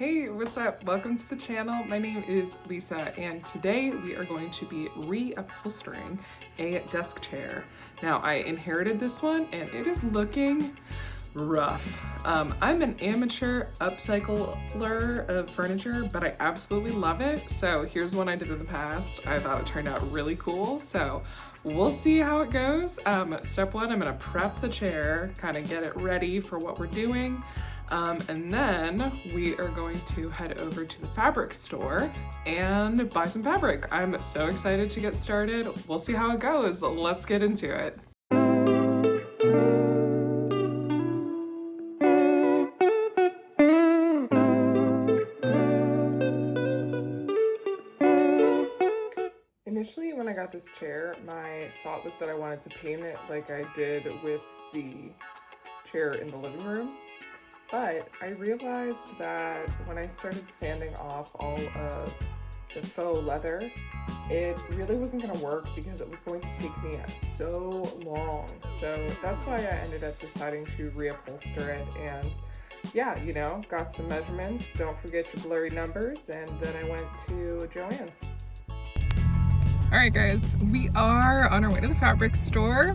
Hey, what's up? Welcome to the channel. My name is Lisa, and today we are going to be reupholstering a desk chair. Now, I inherited this one and it is looking rough. I'm an amateur upcycler of furniture, but I absolutely love it. So here's one I did in the past. I thought it turned out really cool. So we'll see how it goes. Step one, I'm gonna prep the chair, kind of get it ready for what we're doing. And then we are going to head over to the fabric store and buy some fabric. I'm so excited to get started. We'll see how it goes. Let's get into it. Initially, when I got this chair, my thought was that I wanted to paint it like I did with the chair in the living room. But I realized that when I started sanding off all of the faux leather, it really wasn't going to work because it was going to take me so long. So that's why I ended up deciding to reupholster it. And yeah, got some measurements. Don't forget your blurry numbers. And then I went to Joann's. All right, guys, we are on our way to the fabric store.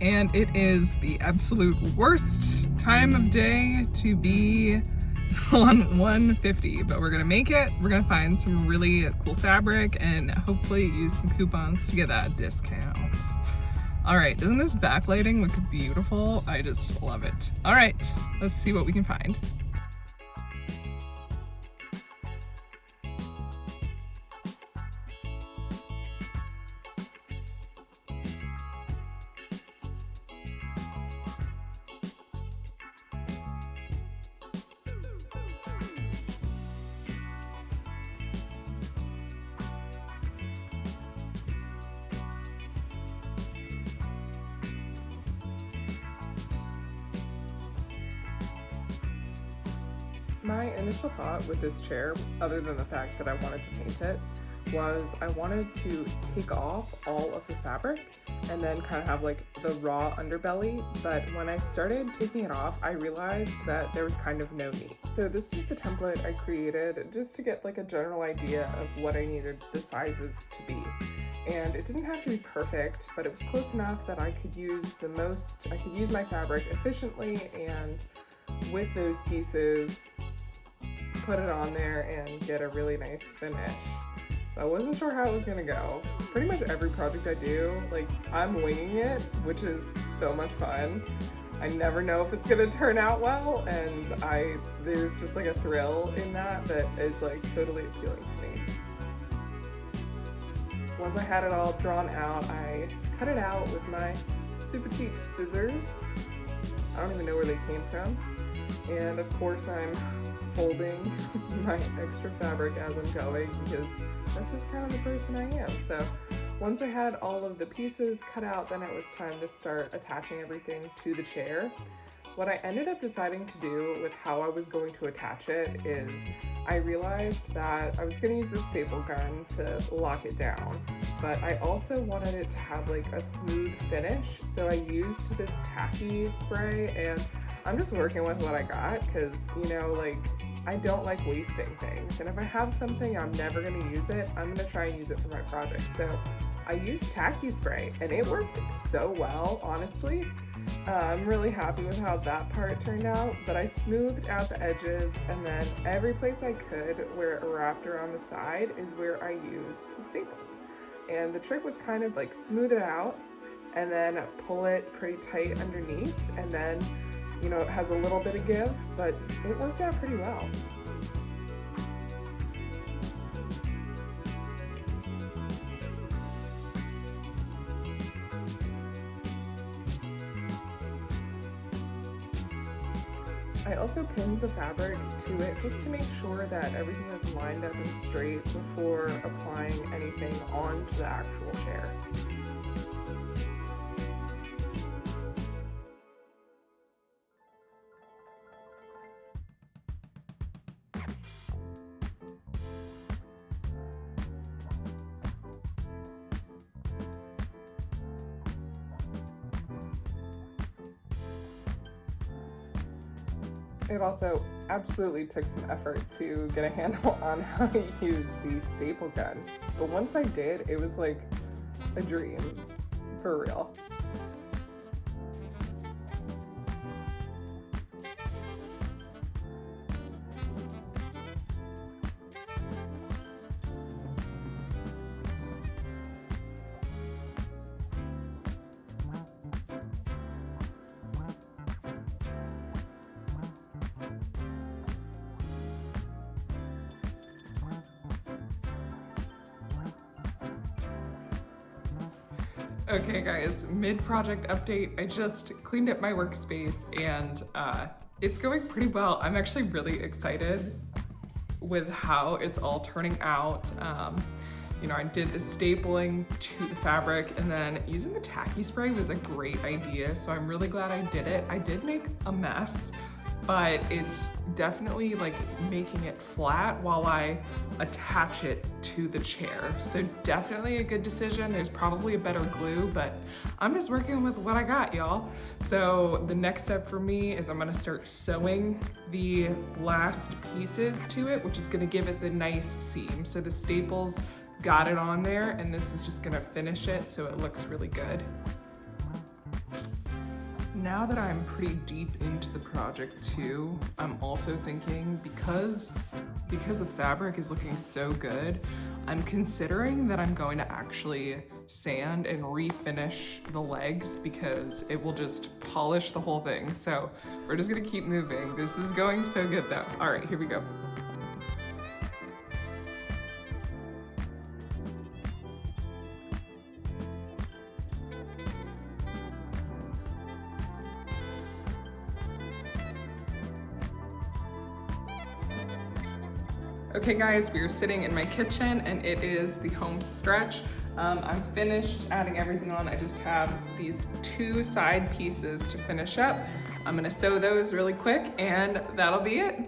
And it is the absolute worst time of day to be on 150, but we're gonna make it. We're gonna find some really cool fabric and hopefully use some coupons to get that discount. All right, doesn't this backlighting look beautiful? I just love it. All right, let's see what we can find. My initial thought with this chair, other than the fact that I wanted to paint it, was I wanted to take off all of the fabric and then kind of have like the raw underbelly. But when I started taking it off, I realized that there was kind of no need. So this is the template I created just to get like a general idea of what I needed the sizes to be. And it didn't have to be perfect, but it was close enough that I could use my fabric efficiently, and with those pieces, put it on there and get a really nice finish. So I wasn't sure how it was gonna go. Pretty much every project I do, I'm winging it, which is so much fun. I never know if it's gonna turn out well, and there's just like a thrill in that is like totally appealing to me. Once I had it all drawn out, I cut it out with my super cheap scissors. I don't even know where they came from. And of course I'm folding my extra fabric as I'm going because that's just kind of the person I am. So once I had all of the pieces cut out, then it was time to start attaching everything to the chair. What I ended up deciding to do with how I was going to attach it is I realized that I was going to use the staple gun to lock it down, but I also wanted it to have like a smooth finish. So I used this tacky spray, and I'm just working with what I got because, I don't like wasting things. And if I have something, I'm never going to use it. I'm going to try and use it for my project. So I used tacky spray and it worked so well, honestly. I'm really happy with how that part turned out, but I smoothed out the edges, and then every place I could where it wrapped around the side is where I used the staples. And the trick was kind of like smooth it out and then pull it pretty tight underneath, and then it has a little bit of give, but it worked out pretty well. I also pinned the fabric to it just to make sure that everything was lined up and straight before applying anything onto the actual chair. It also absolutely took some effort to get a handle on how to use the staple gun. But once I did, it was like a dream, for real. Okay guys, mid-project update. I just cleaned up my workspace and it's going pretty well. I'm actually really excited with how it's all turning out. You know, I did the stapling to the fabric, and then using the tacky spray was a great idea, so I'm really glad I did it. I did make a mess, but it's definitely like making it flat while I attach it to the chair. So definitely a good decision. There's probably a better glue, but I'm just working with what I got, y'all. So the next step for me is I'm gonna start sewing the last pieces to it, which is gonna give it the nice seam. So the staples got it on there, and this is just gonna finish it so it looks really good. Now that I'm pretty deep into the project too, I'm also thinking because the fabric is looking so good, I'm considering that I'm going to actually sand and refinish the legs because it will just polish the whole thing. So we're just gonna keep moving. This is going so good though. All right, here we go. Okay guys, we are sitting in my kitchen and it is the home stretch. I'm finished adding everything on. I just have these 2 side pieces to finish up. I'm gonna sew those really quick and that'll be it.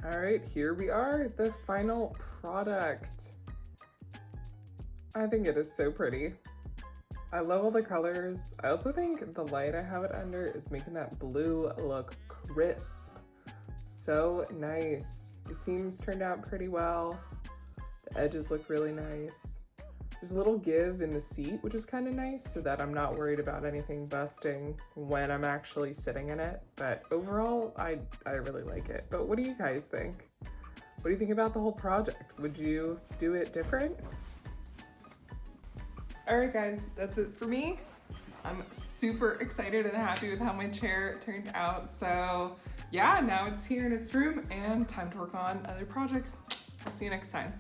All right, here we are, the final product. I think it is so pretty. I love all the colors. I also think the light I have it under is making that blue look crisp. So nice. The seams turned out pretty well. The edges look really nice. There's a little give in the seat, which is kind of nice, so that I'm not worried about anything busting when I'm actually sitting in it. But overall, I really like it. But what do you guys think? What do you think about the whole project? Would you do it different? All right, guys, that's it for me. I'm super excited and happy with how my chair turned out. So yeah, now it's here in its room and time to work on other projects. I'll see you next time.